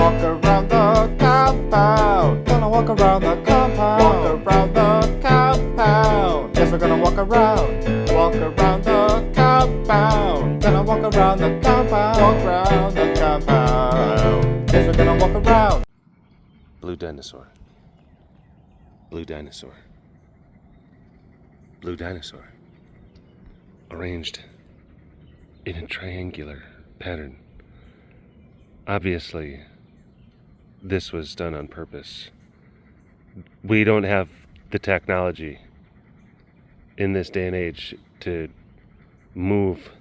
walk around the compound. Gonna walk around the compound. Walk around the compound. Yes, we're gonna walk around. Walk around the compound. Gonna walk around the compound. Walk around the compound. Yes, we're gonna walk around. Blue dinosaur. Blue dinosaur. Blue dinosaur. Arranged in a triangular pattern. Obviously, this was done on purpose. We don't have the technology in this day and age to move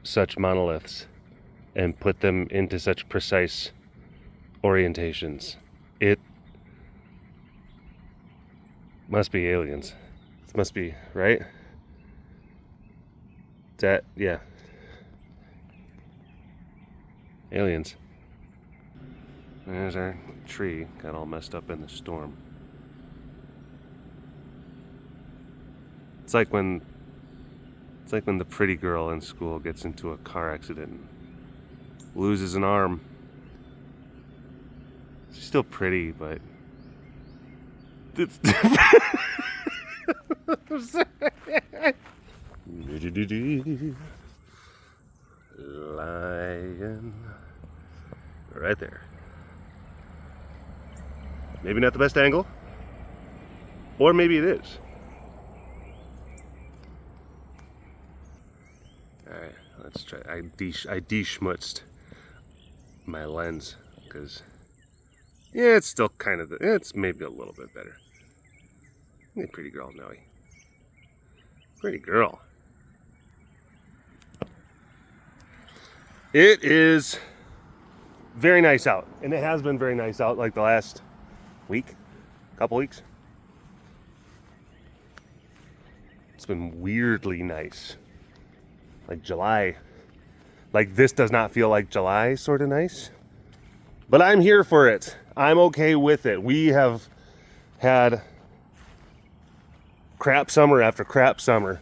such monoliths and put them into such precise orientations. It must be aliens. It must be, right? That, yeah. Aliens. There's our tree, got all messed up in the storm. It's like when the pretty girl in school gets into a car accident and loses an arm. She's still pretty, but it's lion. Right there. Maybe not the best angle, or maybe it is. Alright, let's try. I de-schmutzed my lens because, yeah, it's still kind of, it's maybe a little bit better. Hey, pretty girl, Noe. Pretty girl. It is very nice out, and it has been very nice out like the last week, couple weeks. It's been weirdly nice. Like July. Like this does not feel like July sort of nice. But I'm here for it. I'm okay with it. We have had crap summer after crap summer.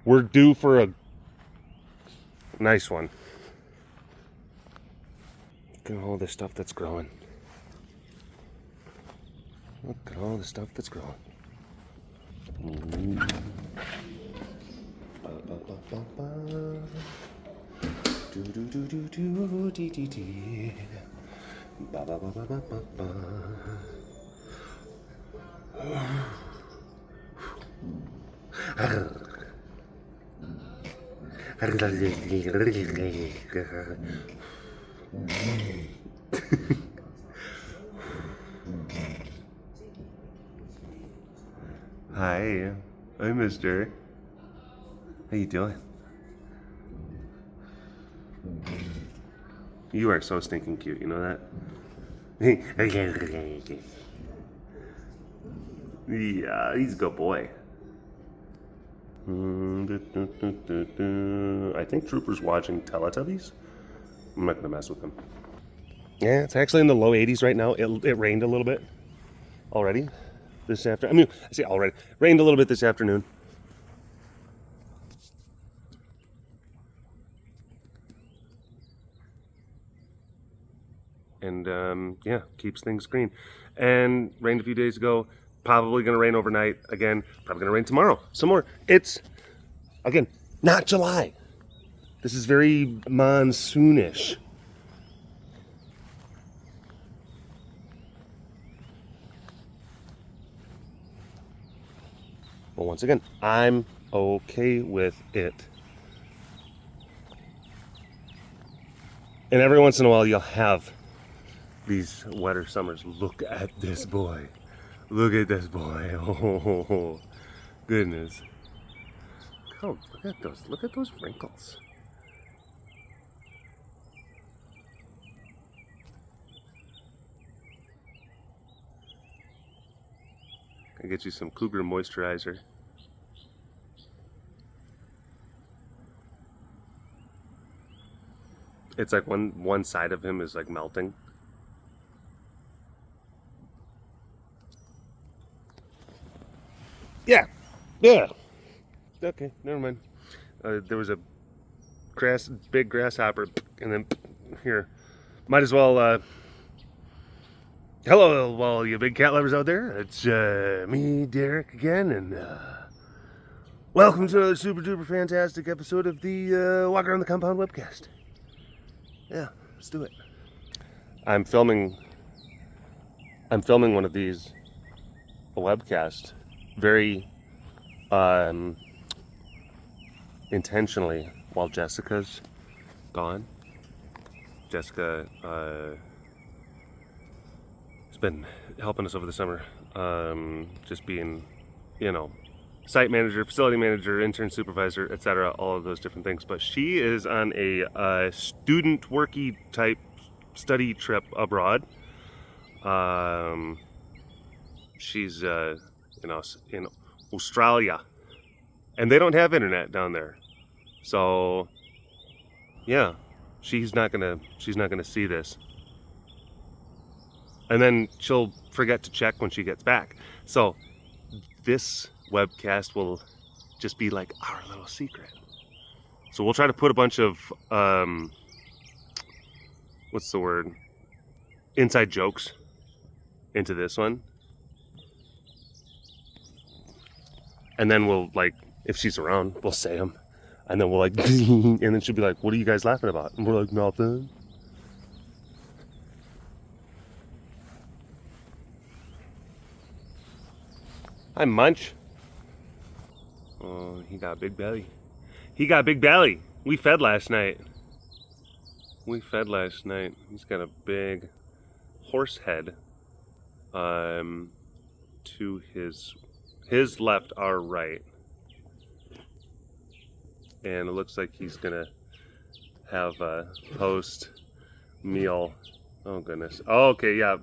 We're due for a nice one. Look at all the stuff that's growing. Look at all the stuff that's growing. Hi, I'm Mister. How you doing? You are so stinking cute, you know that? Yeah, he's a good boy. I think Trooper's watching Teletubbies. I'm not gonna mess with him. Yeah, it's actually in the low 80s right now. It rained a little bit already this afternoon. I mean, I say already. Rained a little bit this afternoon. And yeah, keeps things green. And rained a few days ago. Probably gonna rain overnight again. Probably gonna rain tomorrow. Some more. It's, again, not July. This is very monsoonish. But once again, I'm okay with it. And every once in a while you'll have these wetter summers. Look at this boy. Look at this boy. Oh, goodness. Oh, look at those wrinkles. I get you some Cougar moisturizer. It's like one side of him is like melting. Yeah. Okay, never mind. There was a big grasshopper, and then here, might as well, hello, all you big cat lovers out there. It's me, Derek, again, and welcome to another super duper fantastic episode of the Walk Around the Compound webcast. Yeah, let's do it. I'm filming one of these, a webcast, very intentionally while Jessica's gone. Jessica has been helping us over the summer, just being, site manager, facility manager, intern supervisor, etc., all of those different things. But she is on a student worky type study trip abroad. She's in Australia, and they don't have internet down there, so yeah, she's not gonna see this, and then she'll forget to check when she gets back. So this webcast will just be like our little secret. So we'll try to put a bunch of what's the word, inside jokes into this one, and then we'll, like, if she's around, we'll say them, and then we'll like and then she'll be like, what are you guys laughing about? And we're like, nothing. Hi, Munch. Oh, he got a big belly. We fed last night. He's got a big horse head to his left, our right. And it looks like he's gonna have a post meal. Oh goodness. Oh, okay, yeah,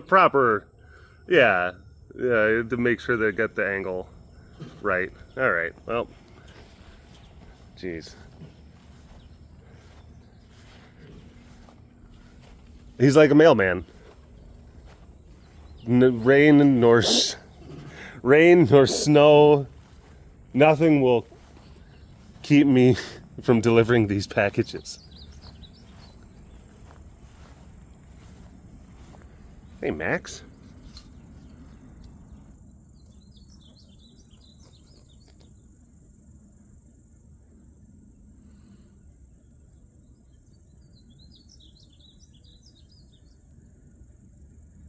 proper. Yeah, to make sure they got the angle right. All right. Well, jeez. He's like a mailman. Rain nor snow, nothing will keep me from delivering these packages. Hey, Max.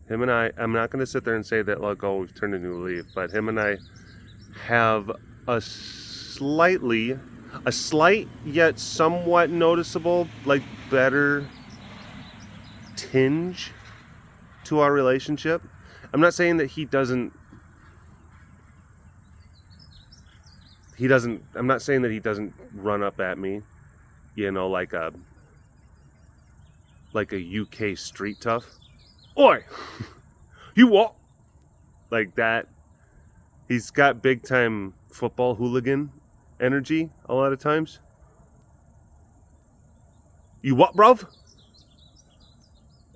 Him and I'm not going to sit there and say that, like, oh, we've turned a new leaf, but him and I have a slight yet somewhat noticeable, like, better tinge to our relationship. I'm not saying that he doesn't run up at me, like a UK street tough. Oi! You what? Like that. He's got big time football hooligan energy a lot of times. You what, bruv?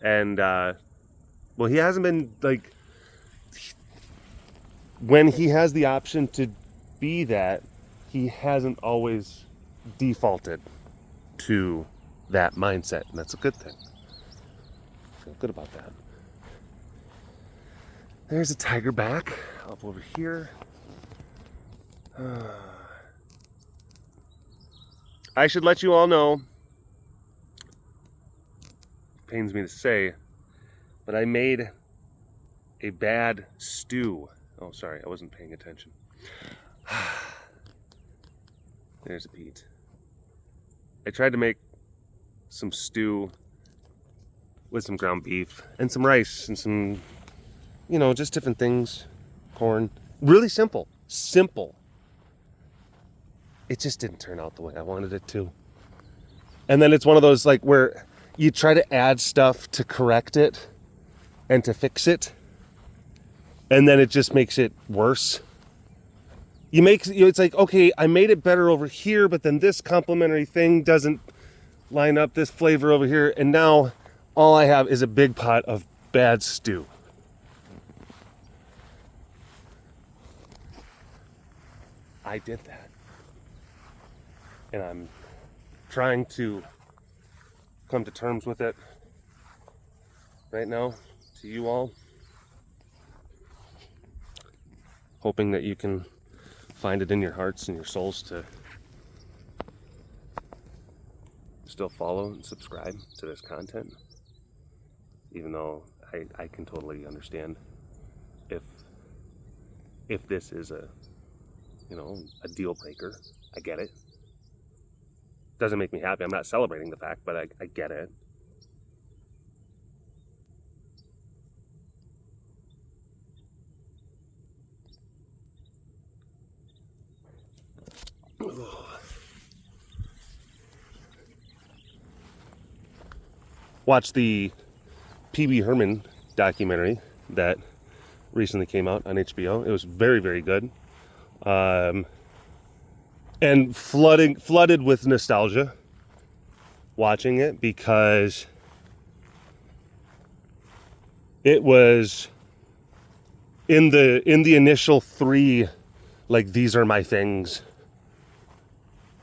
And well, he hasn't been, like, when he has the option to be that, he hasn't always defaulted to that mindset, and that's a good thing. I feel good about that. There's a tiger back up over here. I should let you all know, pains me to say, but I made a bad stew. Oh, sorry, I wasn't paying attention. There's a Pete. I tried to make some stew with some ground beef and some rice and some, just different things, corn. Really simple. It just didn't turn out the way I wanted it to. And then it's one of those, like, where you try to add stuff to correct it and to fix it, and then it just makes it worse. It's like, okay, I made it better over here, but then this complementary thing doesn't line up, this flavor over here, and now all I have is a big pot of bad stew. I did that. And I'm trying to come to terms with it right now to you all. Hoping that you can find it in your hearts and your souls to still follow and subscribe to this content. Even though I can totally understand if this is a deal breaker. I get it. Doesn't make me happy. I'm not celebrating the fact, but I get it. Watch the Pee Wee Herman documentary that recently came out on HBO. It was very, very good. And flooded with nostalgia watching it, because it was in the initial 3, like, these are my things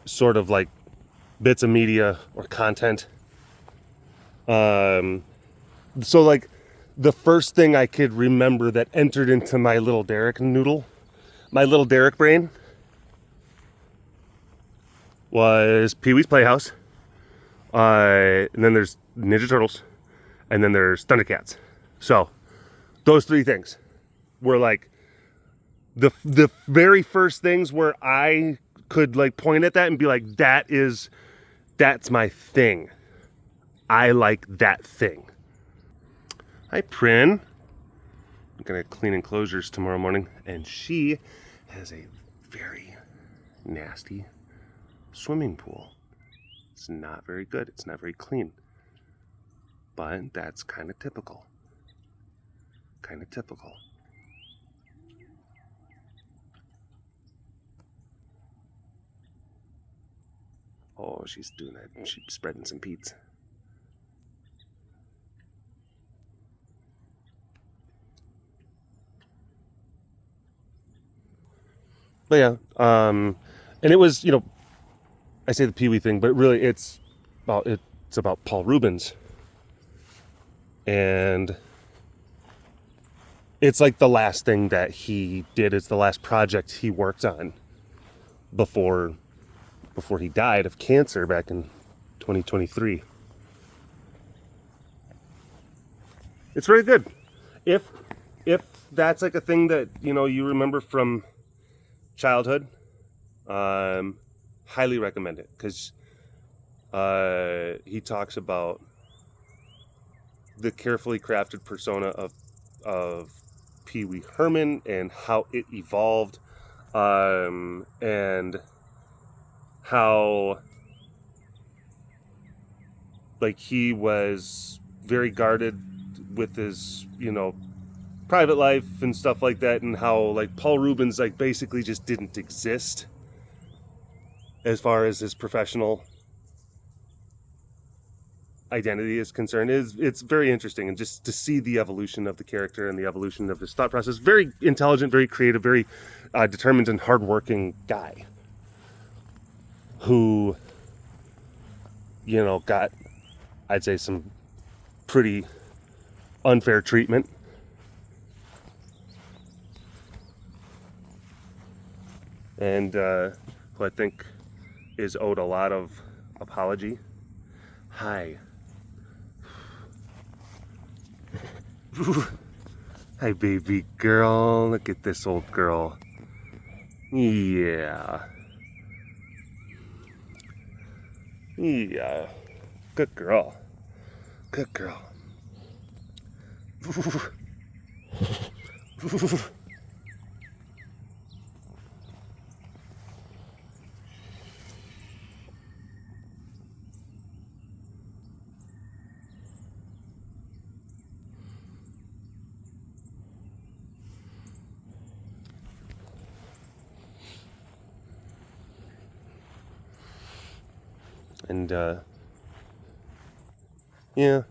sort of like bits of media or content. So like the first thing I could remember that entered into my little Derek noodle, my little Derek brain, was Pee-wee's Playhouse, and then there's Ninja Turtles, and then there's Thundercats. So those 3 things were like the very first things where I could like point at that and be like, that's my thing. I like that thing. Hi, Prin. I'm gonna clean enclosures tomorrow morning, and she has a very nasty swimming pool. It's not very good. It's not very clean. But that's kind of typical. Kind of typical. Oh, she's doing that. She's spreading some peats. But yeah, and it was, I say the Pee Wee thing, but really it's about Paul Rubens, and it's like the last thing that he did. It's the last project he worked on before he died of cancer back in 2023. It's very good. If that's like a thing that you remember from childhood, highly recommend it, because he talks about the carefully crafted persona of Pee Wee Herman and how it evolved, and how like he was very guarded with his private life and stuff like that, and how like Paul Rubens like basically just didn't exist as far as his professional identity is concerned. It's very interesting, and just to see the evolution of the character and the evolution of his thought process. Very intelligent, very creative, very determined and hardworking guy who got, I'd say, some pretty unfair treatment. And who I think is owed a lot of apology. Hi. Hi, baby girl. Look at this old girl. Yeah. Yeah. Good girl. Good girl. And yeah,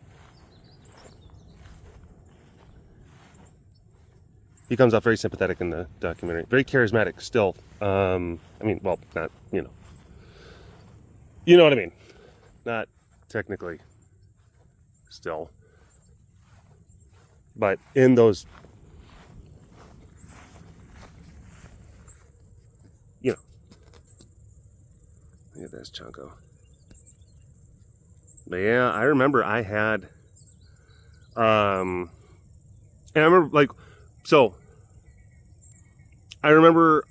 he comes off very sympathetic in the documentary, very charismatic still. I mean, well, not, you know what I mean, not technically still, But in those, look at this chunko. But yeah, I remember I had, and I remember I remember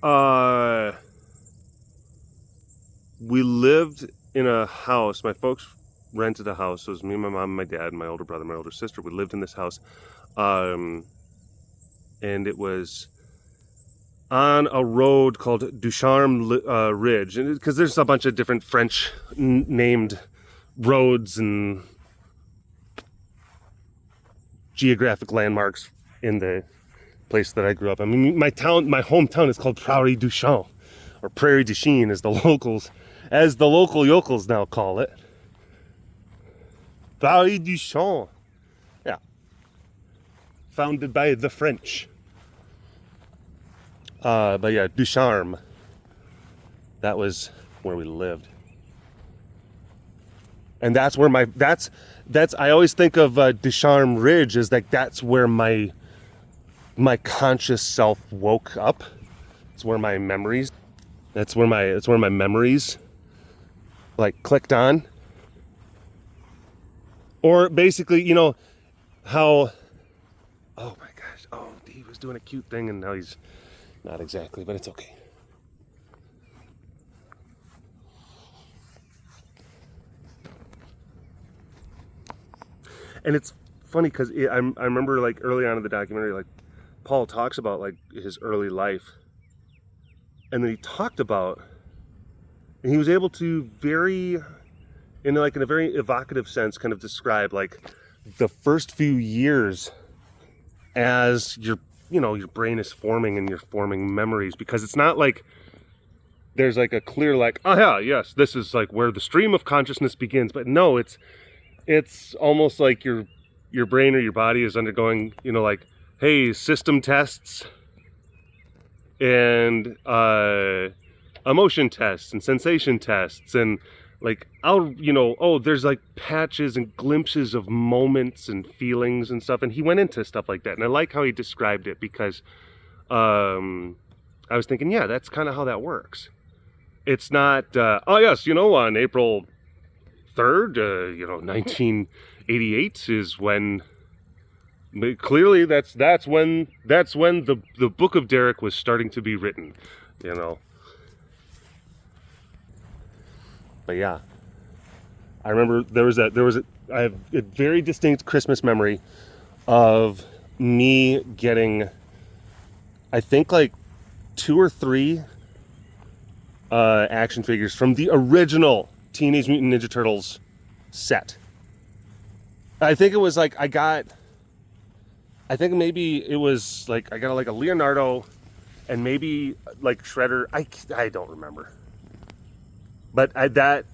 we lived in a house. My folks rented a house. So it was me, my mom, my dad, my older brother, my older sister. We lived in this house. And it was on a road called Ducharme Ridge. Because there's a bunch of different French named roads and geographic landmarks in the place that I grew up. I mean, my hometown is called Prairie du Chien, or Prairie du Chien, as the local yokels now call it. Prairie du Chien, yeah, founded by the French. But yeah, Ducharme, that was where we lived, and that's where I always think of Ducharme Ridge as like that's where my conscious self woke up. It's where my memories. It's where my memories like clicked on. Or basically, how. Oh my gosh! Oh, he was doing a cute thing, and now he's not exactly, but it's okay. And it's funny because I remember like early on in the documentary, like Paul talks about like his early life, and then he talked about, and he was able to in a very evocative sense, kind of describe like the first few years as your brain is forming and you're forming memories, because it's not like there's like a clear like, oh yeah, yes, this is like where the stream of consciousness begins. But no, it's almost like your brain or your body is undergoing, like, hey, system tests and emotion tests and sensation tests, and like there's like patches and glimpses of moments and feelings and stuff, and he went into stuff like that, and I like how he described it, because I was thinking, yeah, that's kind of how that works. It's not oh yes, on April 3rd, 1988 is when. Clearly, that's when the book of Derek was starting to be written, But yeah, I remember I have a very distinct Christmas memory of me getting, I think like 2 or 3 action figures from the original Teenage Mutant Ninja Turtles set. I think it was like I think maybe it was like I got like a Leonardo and maybe like Shredder. I don't remember. But that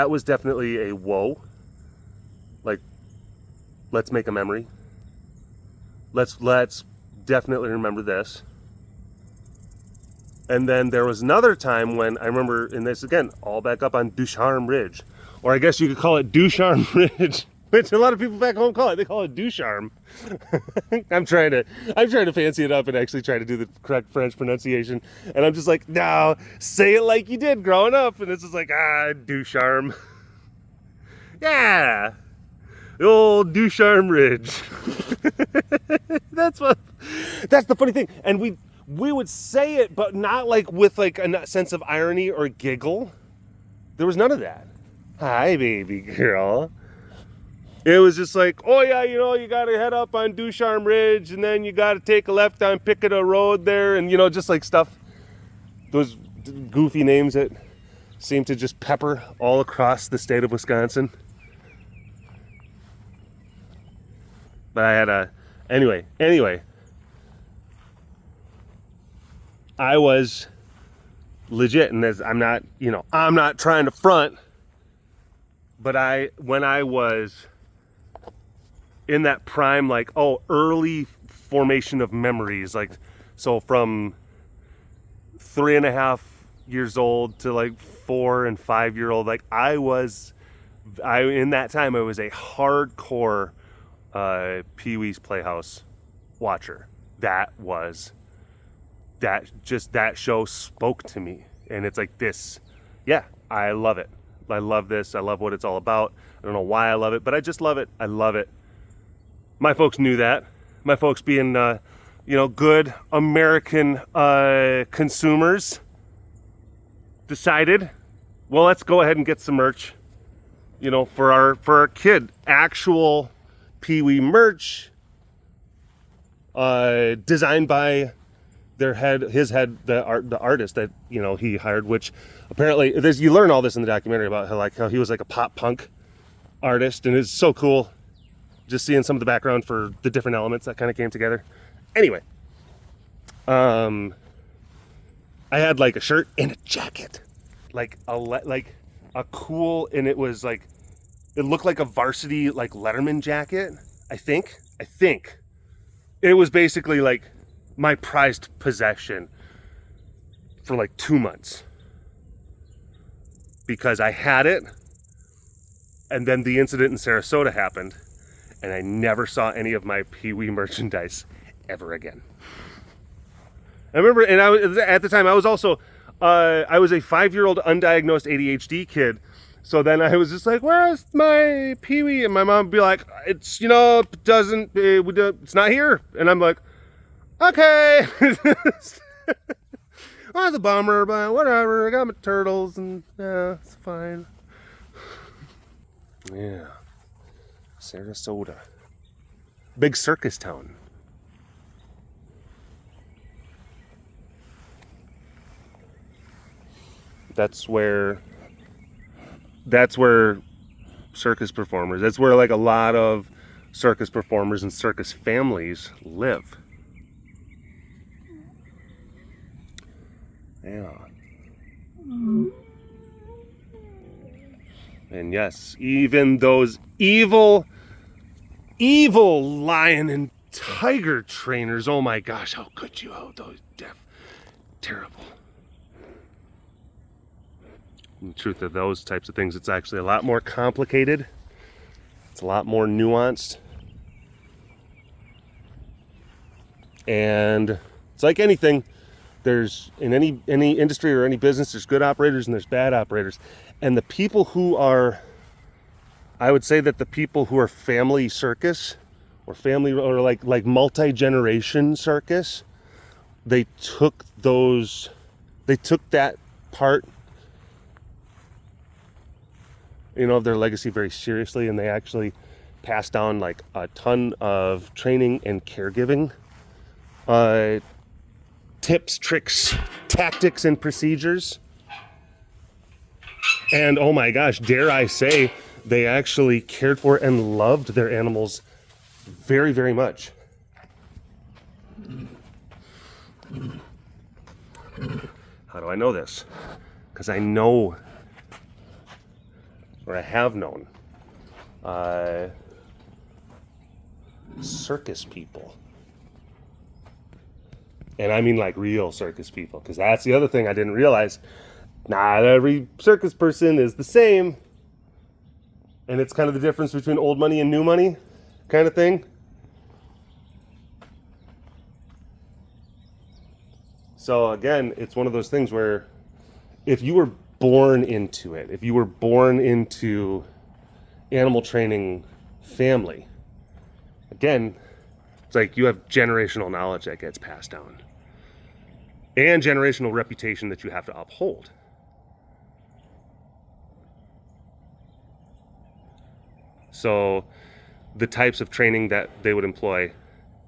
was definitely a whoa. Like, let's make a memory. Let's definitely remember this. And then there was another time when I remember, and this again, all back up on Ducharme Ridge, or I guess you could call it Ducharme Ridge, which a lot of people back home call it. They call it Ducharme. I'm trying to fancy it up and actually try to do the correct French pronunciation. And I'm just like, no, say it like you did growing up. And it's just like, Ducharme. Yeah, the old Ducharme Ridge. That's the funny thing. And we would say it, but not like with like a sense of irony or giggle. There was none of that. Hi, baby girl. It was just like, oh yeah, you got to head up on Ducharme Ridge, and then you got to take a left on Pickettah Road there, and just like stuff, those goofy names that seem to just pepper all across the state of Wisconsin. But I had anyway, I was legit, and I'm not trying to front, but when I was in that prime, like, early formation of memories, like, so from 3.5 years old to like 4 and 5 year old, like in that time I was a hardcore Pee-wee's Playhouse watcher. That show spoke to me. And it's like this. Yeah, I love it. I love this. I love what it's all about. I don't know why I love it, but I just love it. I love it. My folks knew that. My folks being, good American consumers decided, well, let's go ahead and get some merch, for our kid. Actual Pee-wee merch, designed by the artist that he hired, which apparently you learn all this in the documentary about how he was like a pop punk artist, and it's so cool just seeing some of the background for the different elements that kind of came together. Anyway, I had like a shirt and a jacket, like a cool, and it was like, it looked like a varsity like Letterman jacket. I think it was basically like my prized possession for like 2 months, because I had it, and then the incident in Sarasota happened, and I never saw any of my Pee-wee merchandise ever again. I remember, and at the time I was also I was a 5-year-old undiagnosed ADHD kid. So then I was just like, where's my Pee-wee? And my mom would be like, it's, it's not here. And I'm like, okay. Well, it's a bummer, but whatever. I got my turtles, and yeah, it's fine. Yeah. Sarasota. Big circus town. That's where circus performers, that's where like a lot of circus performers and circus families live. Yeah. And yes, even those evil lion and tiger trainers, oh my gosh, how could you? Oh, those terrible. The truth of those types of things, it's actually a lot more complicated. It's a lot more nuanced. And it's like anything. There's, in any industry or any business, there's good operators and there's bad operators. And the people who are, I would say that the people who are family circus or family, or like multi-generation circus, they took that part, of their legacy very seriously, and they actually passed down like a ton of training and caregiving tips, tricks, tactics, and procedures. And oh my gosh, dare I say, they actually cared for and loved their animals very, very much. How do I know this? Because I know, or I have known, circus people. And I mean like real circus people, because that's the other thing I didn't realize. Not every circus person is the same. And it's kind of the difference between old money and new money kind of thing. So again, it's one of those things where if you were born into it, if you were born into animal training family, again, it's like you have generational knowledge that gets passed down and generational reputation that you have to uphold. So the types of training that they would employ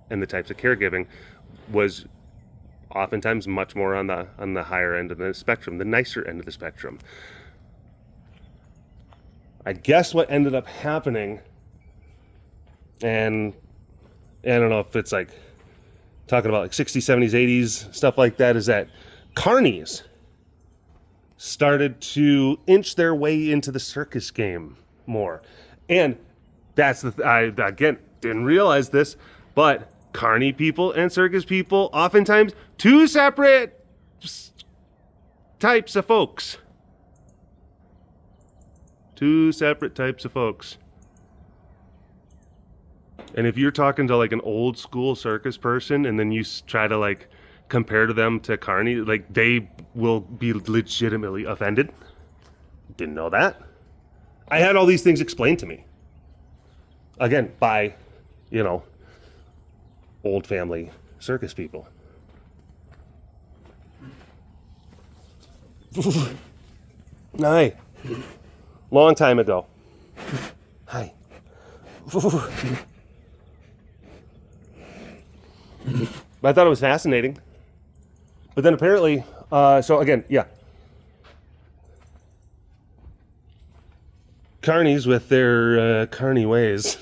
and the types of caregiving was oftentimes much more on the higher end of the spectrum, the nicer end of the spectrum. I guess what ended up happening, and I don't know if it's like talking about like 60s, 70s, 80s, stuff like that, is that carnies started to inch their way into the circus game more. And that's I again didn't realize this, but carny people and circus people, oftentimes two separate types of folks. Two separate types of folks. And if you're talking to like an old school circus person and then you try to like compare to them to Carney, like they will be legitimately offended. Didn't know that. I had all these things explained to me. Again, by, you know, old family circus people. Hi. Long time ago. Hi. I thought it was fascinating. But then apparently, so again, yeah. Carnies with their carny ways.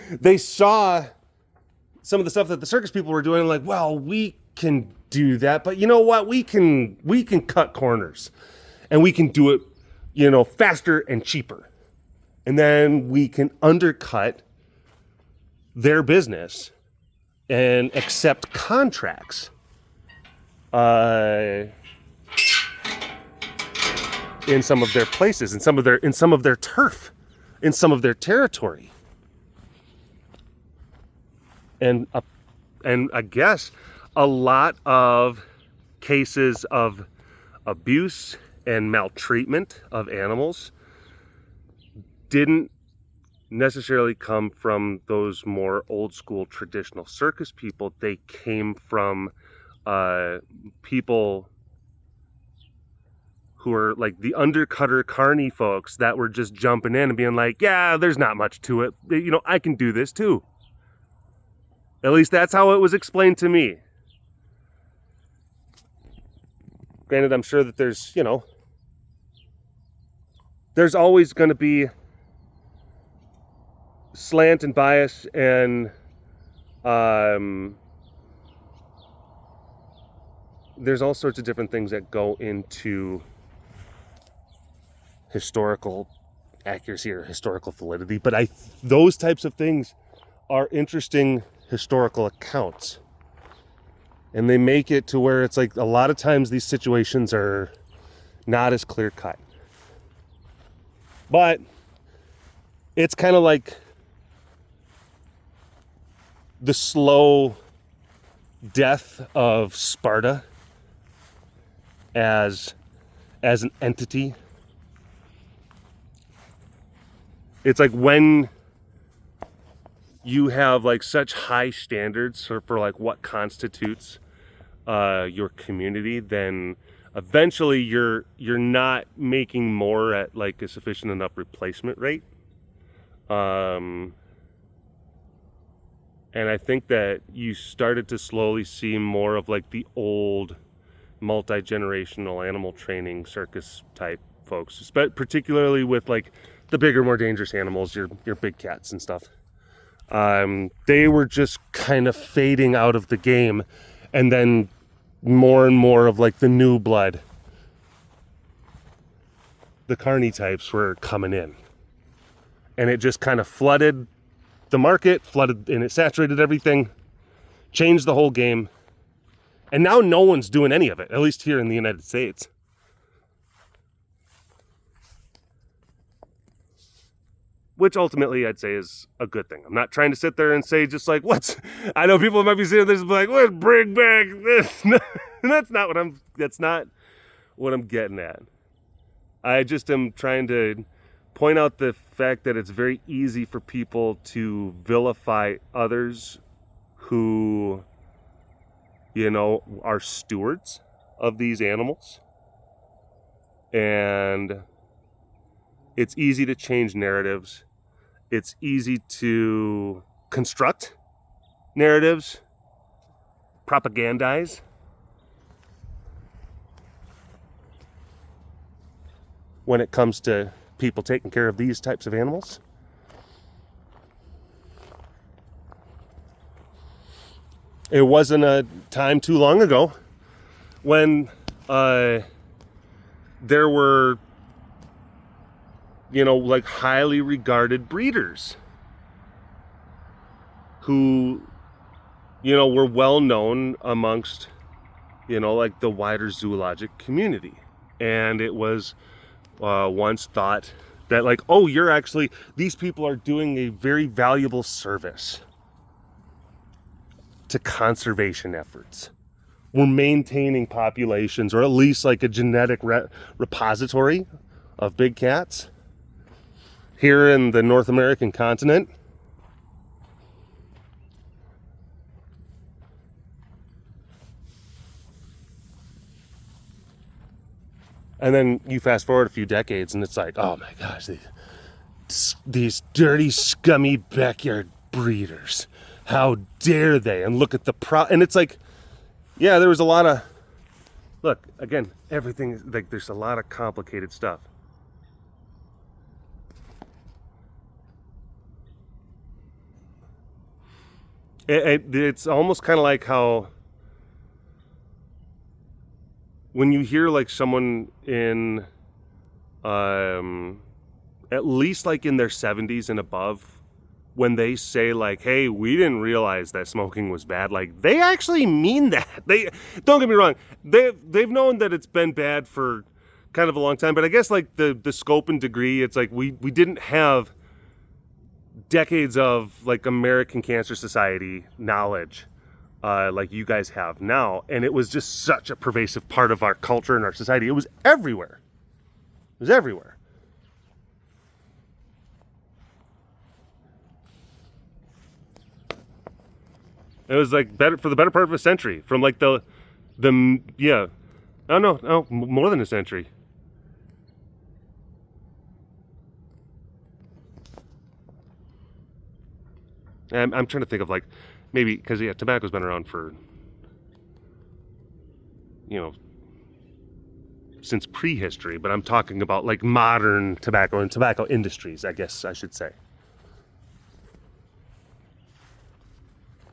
They saw some of the stuff that the circus people were doing and like, well, we can do that, but you know what? We can cut corners and we can do it, you know, faster and cheaper. And then we can undercut their business and accept contracts in some of their places, in some of their turf, in some of their territory. And I guess a lot of cases of abuse and maltreatment of animals didn't necessarily come from those more old school traditional circus people. They came from people who are like the undercutter carny folks that were just jumping in and being like, yeah, there's not much to it. You know, I can do this too. At least that's how it was explained to me. Granted, I'm sure that there's, you know, there's always going to be slant and bias and there's all sorts of different things that go into historical accuracy or historical validity, but those types of things are interesting historical accounts, and they make it to where it's like a lot of times these situations are not as clear cut, but it's kind of like the slow death of Sparta as an entity. It's like when you have like such high standards for like what constitutes your community, then eventually you're not making more at like a sufficient enough replacement rate. And I think that you started to slowly see more of like the old multi-generational animal training circus type folks, particularly with like the bigger, more dangerous animals, your big cats and stuff. They were just kind of fading out of the game, and then more and more of like the new blood, the carny types were coming in, and it just kind of flooded the market, and it saturated everything, changed the whole game, and now no one's doing any of it, at least here in the United States. Which ultimately I'd say is a good thing. I'm not trying to sit there and say just like, I know people might be sitting there like, let's bring back this. That's not what I'm getting at. I just am trying to point out the fact that it's very easy for people to vilify others who, you know, are stewards of these animals. And it's easy to change narratives. It's easy to construct narratives, propagandize. When it comes to people taking care of these types of animals. It wasn't a time too long ago when there were, you know, like highly regarded breeders who, you know, were well known amongst, you know, like the wider zoologic community. And it was once thought That like, oh, you're actually, these people are doing a very valuable service to conservation efforts. We're maintaining populations, or at least like a genetic repository of big cats here in the North American continent. And then you fast forward a few decades and it's like, oh my gosh, these dirty, scummy backyard breeders. How dare they? And look at the and it's like, yeah, there was a lot of, look, again, everything, like there's a lot of complicated stuff. It's almost kind of like how when you hear like someone in at least like in their 70s and above, when they say like, hey, we didn't realize that smoking was bad, like they actually mean that. They don't get me wrong, they've known that it's been bad for kind of a long time, but I guess like the scope and degree, it's like we didn't have decades of like American Cancer Society knowledge like you guys have now, and it was just such a pervasive part of our culture and our society. It was everywhere. It was everywhere. It was like for the better part of a century, from like the yeah, oh no, more than a century. I'm trying to think of like, maybe, because yeah, tobacco's been around for, you know, since prehistory, but I'm talking about like modern tobacco and tobacco industries, I guess I should say.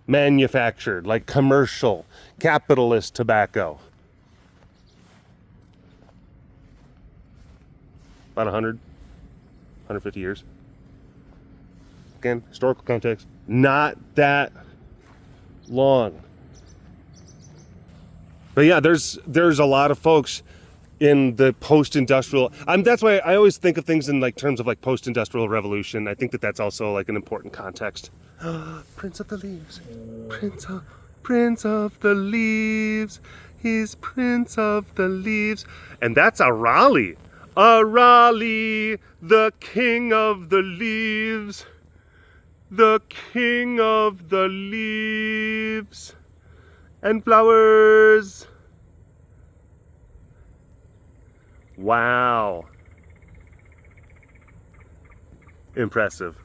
Manufactured, like commercial, capitalist tobacco. About 100, 150 years. Again, historical context, not that long. But yeah, there's a lot of folks in the post-industrial, that's why I always think of things in like terms of like post-industrial revolution. I think that's also like an important context. Prince of the Leaves, Prince of the Leaves, he's Prince of the Leaves. And that's a Raleigh, the king of the leaves. The king of the leaves and flowers. Wow. Impressive.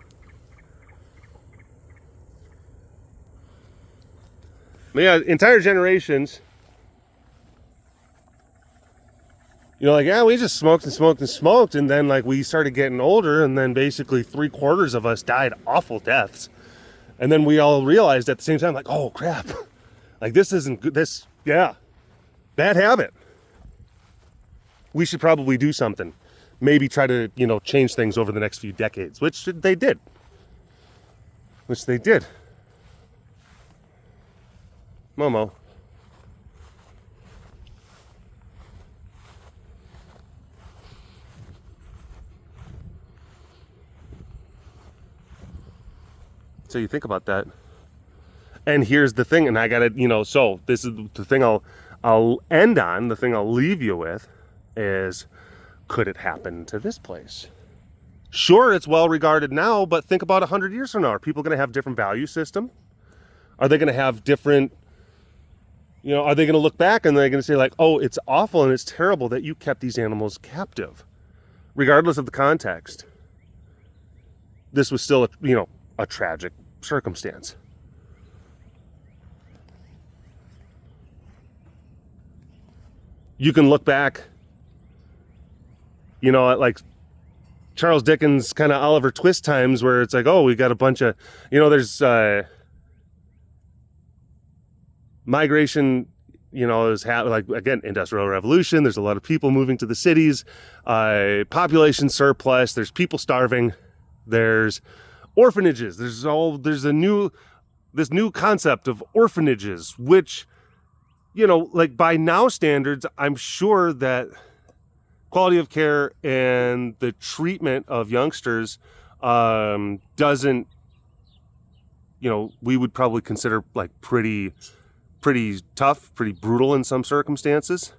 Yeah, entire generations. You know, like, yeah, we just smoked and smoked and smoked, and then like we started getting older, and then basically 3/4 of us died awful deaths. And then we all realized at the same time, like, oh crap, like this isn't good. Yeah, bad habit. We should probably do something. Maybe try to, you know, change things over the next few decades, which they did. Momo. So you think about that. And here's the thing, and I gotta, you know, so this is the thing I'll end on, the thing I'll leave you with is, could it happen to this place? Sure, it's well regarded now, but think about 100 years from now. Are people gonna have different value system? Are they gonna have different, you know, are they gonna look back and they're gonna say like, oh, it's awful and it's terrible that you kept these animals captive, regardless of the context? This was still, a tragic circumstance. You can look back, at like Charles Dickens kind of Oliver Twist times where it's like, oh, we got a bunch of, there's migration, is like, again, Industrial Revolution. There's a lot of people moving to the cities, population surplus. There's people starving. There's orphanages. There's this new concept of orphanages, which, like by now standards, I'm sure that quality of care and the treatment of youngsters doesn't, we would probably consider like pretty tough, pretty brutal in some circumstances.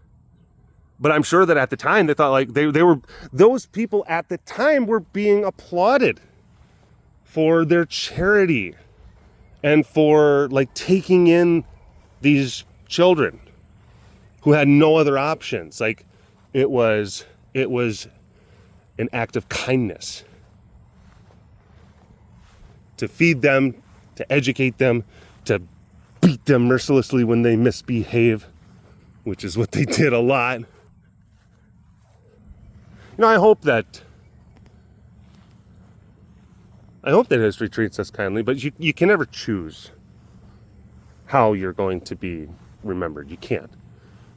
But I'm sure that at the time they thought like they were, those people at the time were being applauded for their charity and for like taking in these children who had no other options. Like it was an act of kindness to feed them, to educate them, to beat them mercilessly when they misbehave, which is what they did a lot. I hope that history treats us kindly, but you can never choose how you're going to be remembered. You can't.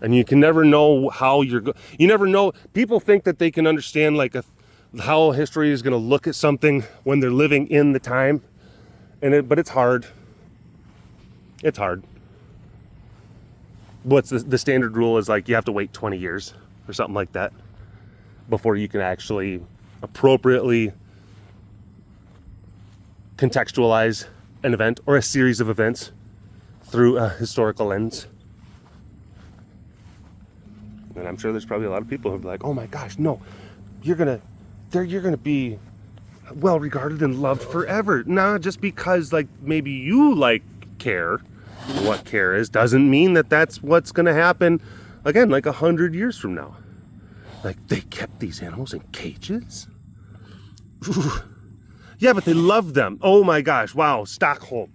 And you can never know how you never know. People think that they can understand like how history is going to look at something when they're living in the time. But it's hard. It's hard. What's the standard rule is like you have to wait 20 years or something like that before you can actually appropriately contextualize an event or a series of events through a historical lens. And I'm sure there's probably a lot of people who are like, oh my gosh, no, you're gonna be well regarded and loved forever. Nah, just because like maybe you like care, what care is, doesn't mean that that's what's gonna happen again like 100 years from now. Like they kept these animals in cages? Ooh. Yeah, but they loved them. Oh my gosh, wow, Stockholm.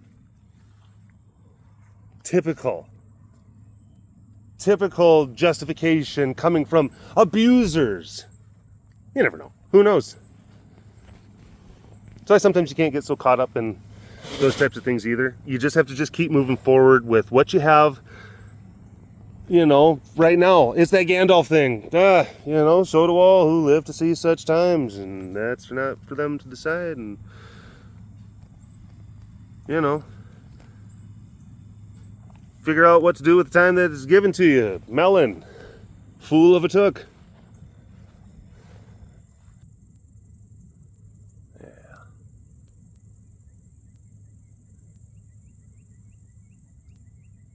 Typical justification coming from abusers. You never know. Who knows? So sometimes you can't get so caught up in those types of things either. You just have to just keep moving forward with what you have. Right now, it's that Gandalf thing. So do all who live to see such times, and that's not for them to decide. And figure out what to do with the time that is given to you. Melon, fool of a took. Yeah.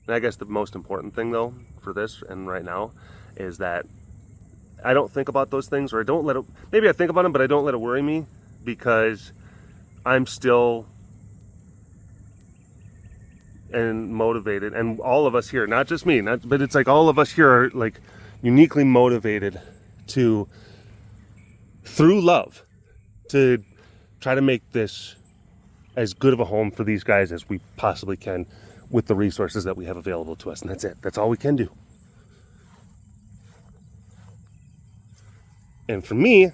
And I guess the most important thing though for this and right now is that I don't think about those things, or I don't let it, maybe I think about them, but I don't let it worry me, because I'm still and motivated, and all of us here, not just me, but it's like all of us here are like uniquely motivated to, through love, to try to make this as good of a home for these guys as we possibly can with the resources that we have available to us. And that's it. That's all we can do. And for me,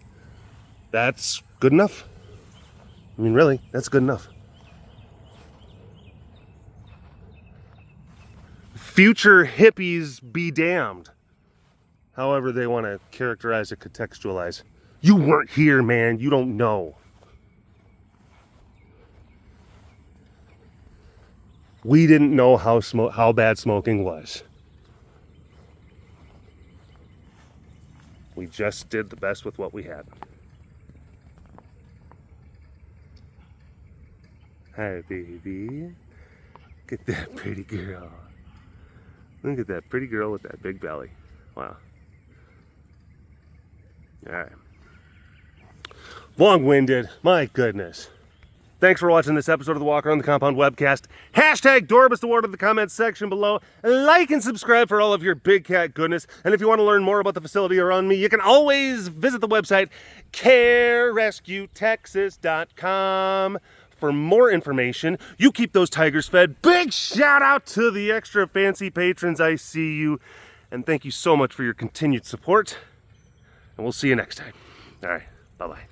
that's good enough. I mean, really, that's good enough. Future hippies be damned. However they want to characterize it, contextualize. You weren't here, man. You don't know. We didn't know how bad smoking was. We just did the best with what we had. Hi, baby. Look at that pretty girl. Look at that pretty girl with that big belly. Wow. All right. Long-winded. My goodness. Thanks for watching this episode of the Walk Around the Compound webcast. Hashtag Dorbus Award in the comments section below. Like and subscribe for all of your big cat goodness. And if you want to learn more about the facility around me, you can always visit the website carerescuetexas.com for more information. You keep those tigers fed. Big shout out to the extra fancy patrons. I see you. And thank you so much for your continued support. And we'll see you next time. All right. Bye-bye.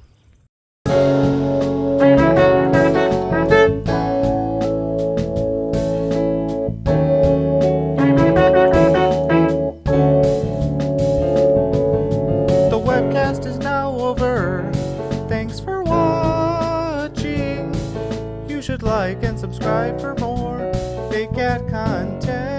The webcast is now over. Thanks for watching. You should like and subscribe for more Big Cat content.